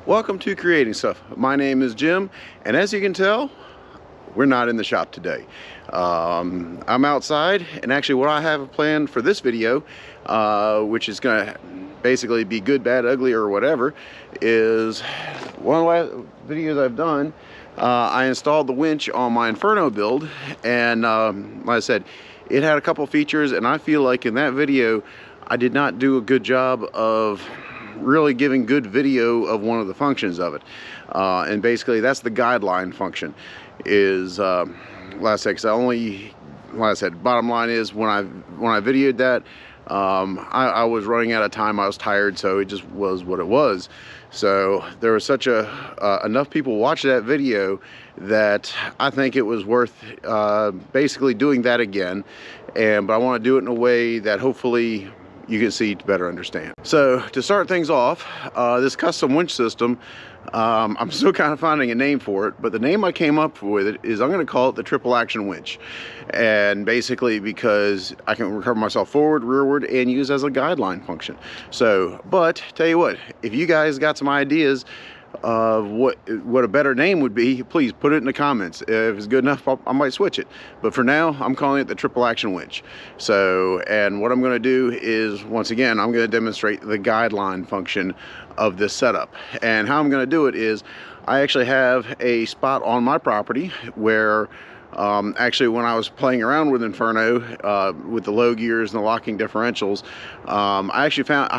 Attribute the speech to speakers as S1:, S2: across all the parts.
S1: Welcome to Creating Stuff. My name is Jim, and as you can tell, we're not in the shop today. I'm outside, and actually what I have planned for this video, which is going to basically be good, bad, ugly, or whatever, is one of the videos I've done. I installed the winch on my Inferno build, and like I said, it had a couple features, and I feel like in that video I did not do a good job of really giving good video of one of the functions of it, and basically that's the guideline function. Is like I said, bottom line is when I videoed that, I was running out of time. I was tired, so it just was what it was. So there was such enough people watch that video that I think it was worth basically doing that again. But I want to do it in a way that hopefully you can see to better understand. So to start things off, this custom winch system, I'm still kind of finding a name for it, but the name I came up with it is I'm going to call it the triple action winch. And basically because I can recover myself forward, rearward, and use as a guideline function. So, but tell you what, if you guys got some ideas of what a better name would be, please put it in the comments. If it's good enough, I might switch it, but for now I'm calling it the triple action winch. So, and what I'm going to do is, once again, I'm going to demonstrate the guideline function of this setup. And how I'm going to do it is, I actually have a spot on my property where actually when I was playing around with Inferno with the low gears and the locking differentials, I actually found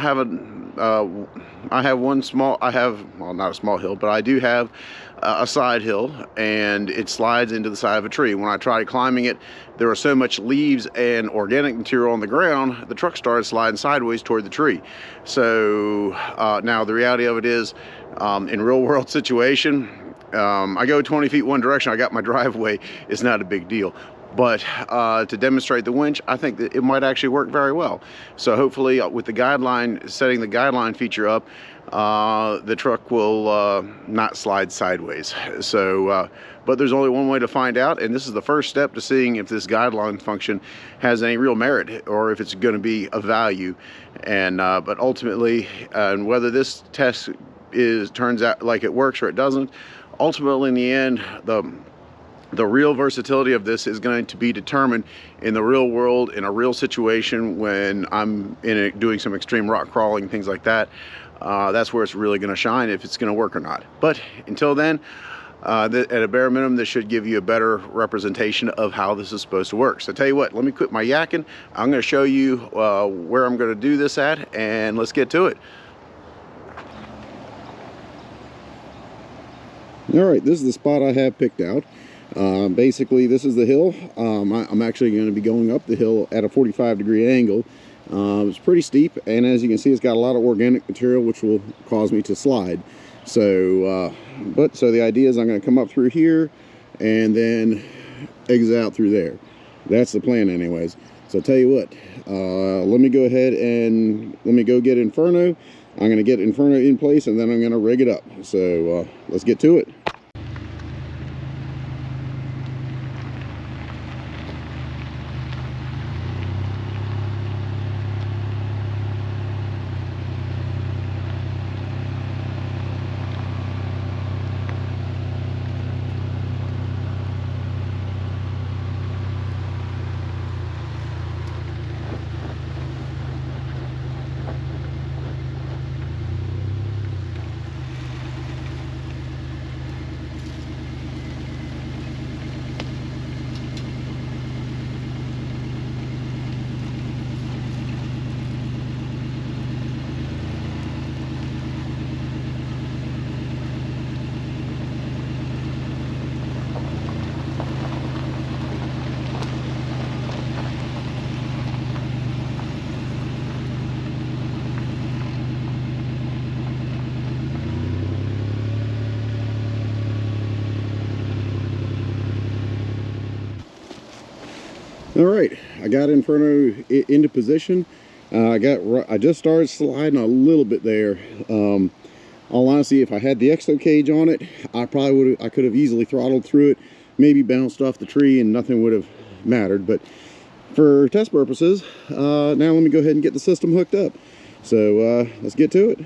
S1: I have one small, well, not a small hill, but I do have a side hill, and it slides into the side of a tree. When I tried climbing it, there was so much leaves and organic material on the ground, the truck started sliding sideways toward the tree. So now the reality of it is, in real world situation, I go 20 feet one direction, I got my driveway, it's not a big deal. But to demonstrate the winch, I think that it might actually work very well. So hopefully with the guideline, setting the guideline feature up, the truck will not slide sideways. So, but there's only one way to find out, and this is the first step to seeing if this guideline function has any real merit or if it's going to be of value. And but ultimately, and whether this test turns out like it works or it doesn't, ultimately in the end, the real versatility of this is going to be determined in the real world, in a real situation when I'm doing some extreme rock crawling, things like that. That's where it's really going to shine, if it's going to work or not. But until then, at a bare minimum, this should give you a better representation of how this is supposed to work. So tell you what, let me quit my yakking. I'm going to show you where I'm going to do this at, and let's get to it. All right, this is the spot I have picked out. Basically, this is the hill. I'm actually going to be going up the hill at a 45-degree angle. It's pretty steep, and as you can see, it's got a lot of organic material which will cause me to slide. So, so the idea is I'm going to come up through here and then exit out through there. That's the plan anyways. So I'll tell you what, let me go ahead and let me go get Inferno. I'm going to get Inferno in place, and then I'm going to rig it up. So let's get to it. All right, I got in front of it into position. I just started sliding a little bit there. All honesty, if I had the exo cage on it, I could have easily throttled through it, maybe bounced off the tree, and nothing would have mattered. But for test purposes, now let me go ahead and get the system hooked up. So let's get to it.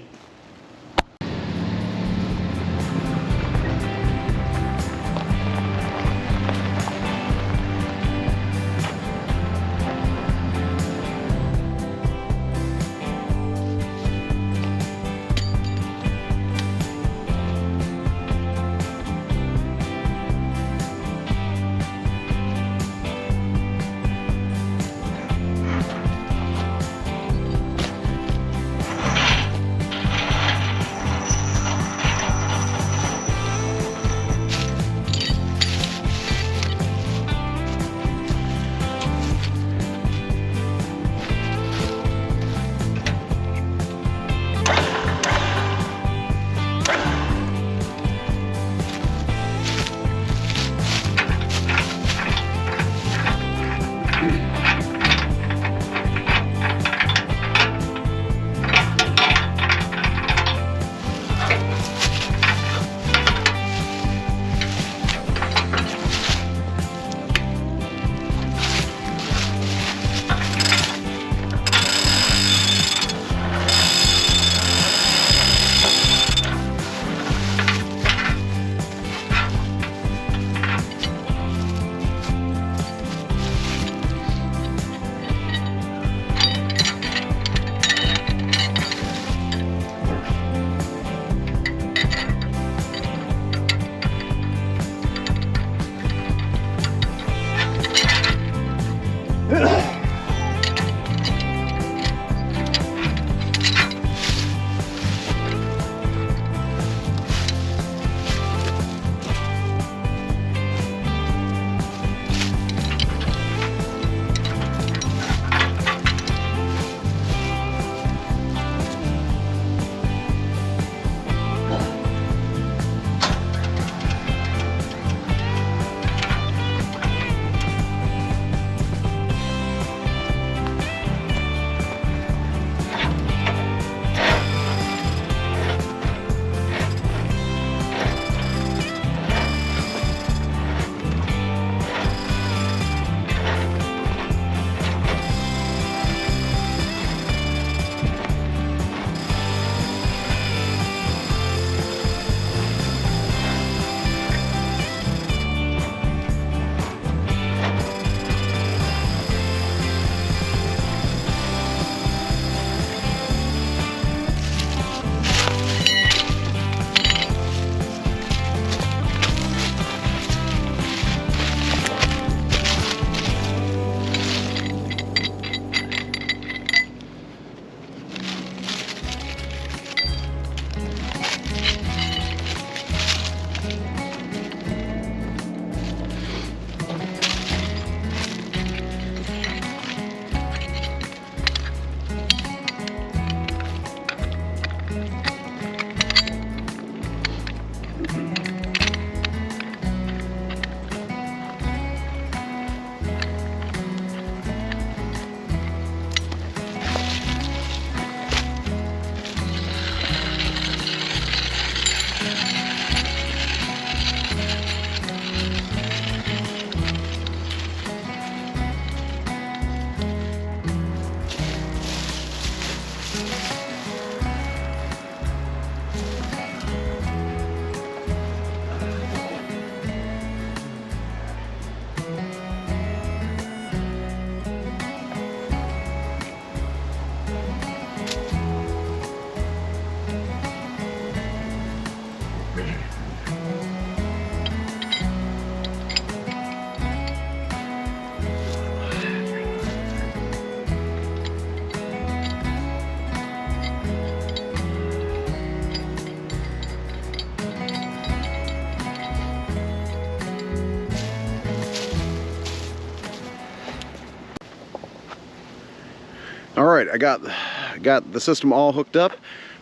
S1: All right, I got the system all hooked up.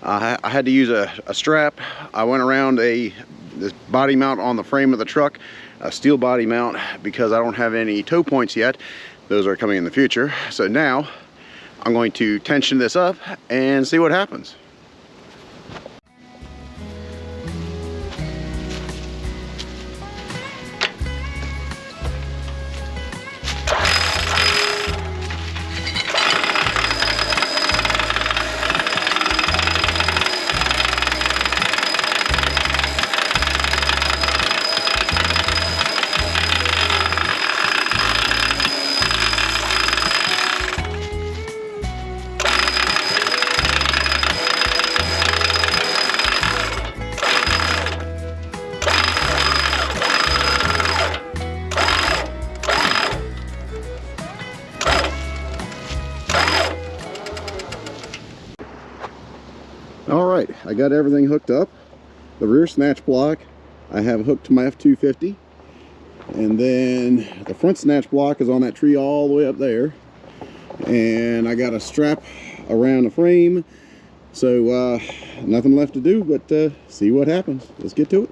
S1: I had to use a strap. I went around this body mount on the frame of the truck, a steel body mount, because I don't have any toe points yet. Those are coming in the future. So now I'm going to tension this up and see what happens. All right, I got everything hooked up. The rear snatch block I have hooked to my F-250, and then the front snatch block is on that tree all the way up there, and I got a strap around the frame. So nothing left to do but see what happens. Let's get to it.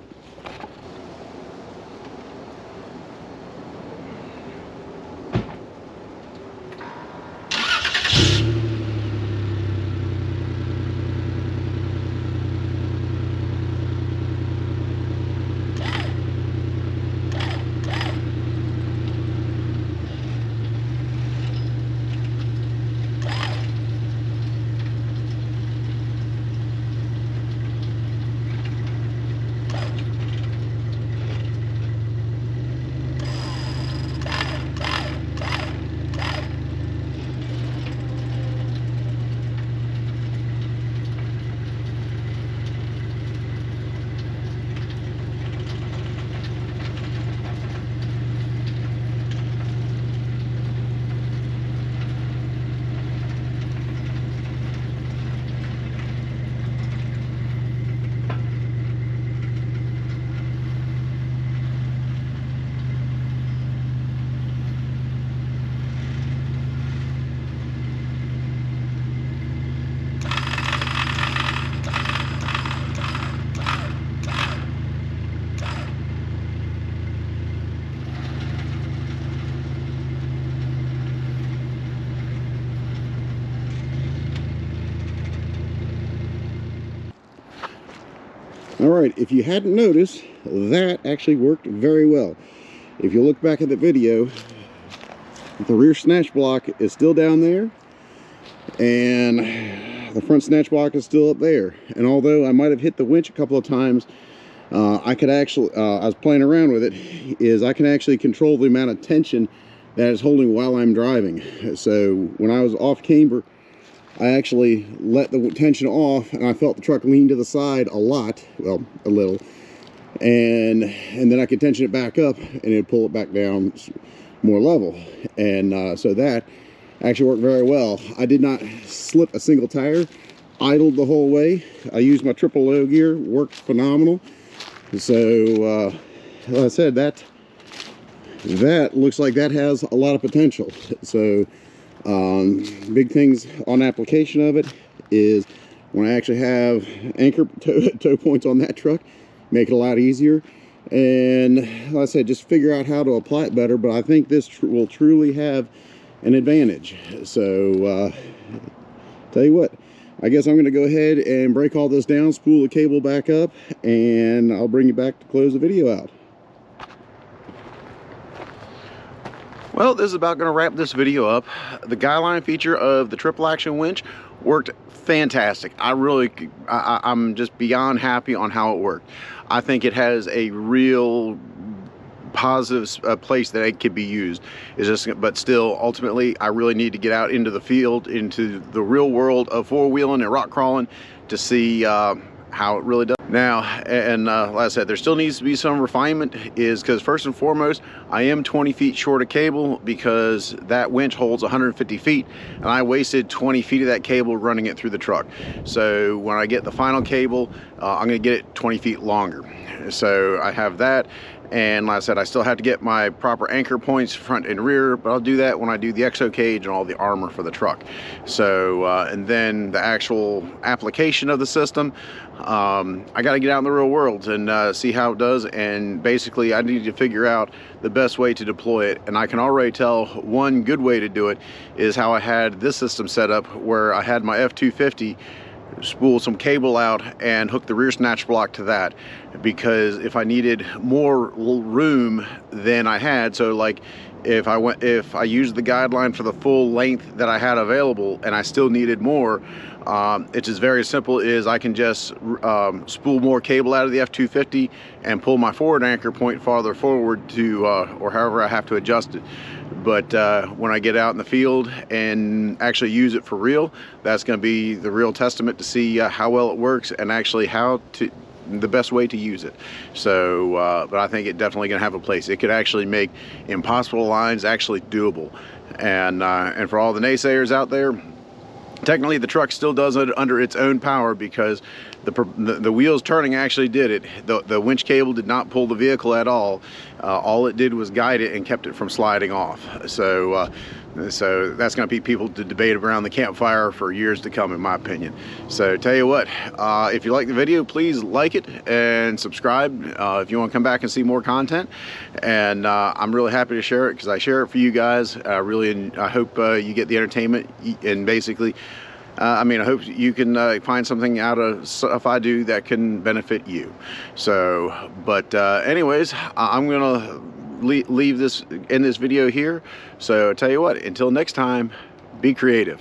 S1: All right, if you hadn't noticed, that actually worked very well. If you look back at the video, the rear snatch block is still down there, and the front snatch block is still up there. And although I might have hit the winch a couple of times, I could actually, I was playing around with it, is I can actually control the amount of tension that it's holding while I'm driving. So when I was off camber, I actually let the tension off, and I felt the truck lean to the side a lot, well, a little, and then I could tension it back up, and it'd pull it back down more level. And so that actually worked very well. I did not slip a single tire, idled the whole way. I used my triple low gear, worked phenomenal. So like I said, that looks like that has a lot of potential. So big things on application of it is when I actually have anchor tow points on that truck, make it a lot easier. And like I said, just figure out how to apply it better. But I think this will truly have an advantage. So tell you what, I guess I'm going to go ahead and break all this down, spool the cable back up, and I'll bring you back to close the video out. Well, this is about going to wrap this video up. The guy line feature of the triple action winch worked fantastic. I'm just beyond happy on how it worked. I think it has a real positive place that it could be used. But still, ultimately, I really need to get out into the field, into the real world of four-wheeling and rock crawling to see how it really does. Now, and like I said, there still needs to be some refinement, is because first and foremost, I am 20 feet short of cable because that winch holds 150 feet, and I wasted 20 feet of that cable running it through the truck. So when I get the final cable, I'm going to get it 20 feet longer. So I have that, And like I said, I still have to get my proper anchor points front and rear, but I'll do that when I do the exo cage and all the armor for the truck. So and then the actual application of the system, I got to get out in the real world and see how it does. And basically I need to figure out the best way to deploy it. And I can already tell one good way to do it is how I had this system set up, where I had my F-250 spool some cable out and hook the rear snatch block to that, because if I needed more room than I had, so like if I used the guideline for the full length that I had available and I still needed more, it's just very simple. Is I can just spool more cable out of the F-250 and pull my forward anchor point farther forward to or however I have to adjust it. But when I get out in the field and actually use it for real, that's going to be the real testament to see how well it works and actually the best way to use it. So but I think it definitely going to have a place. It could actually make impossible lines actually doable. And for all the naysayers out there, technically the truck still does it under its own power, because the wheels turning actually did it. The winch cable did not pull the vehicle at all. All it did was guide it and kept it from sliding off. So so that's going to be people to debate around the campfire for years to come, in my opinion. So tell you what, if you like the video, please like it and subscribe if you want to come back and see more content. And I'm really happy to share it, because I share it for you guys. I hope you get the entertainment, and basically I mean, I hope you can find something out of stuff I do that can benefit you. So, but anyways, I'm gonna leave this in this video here. So I tell you what, until next time, be creative.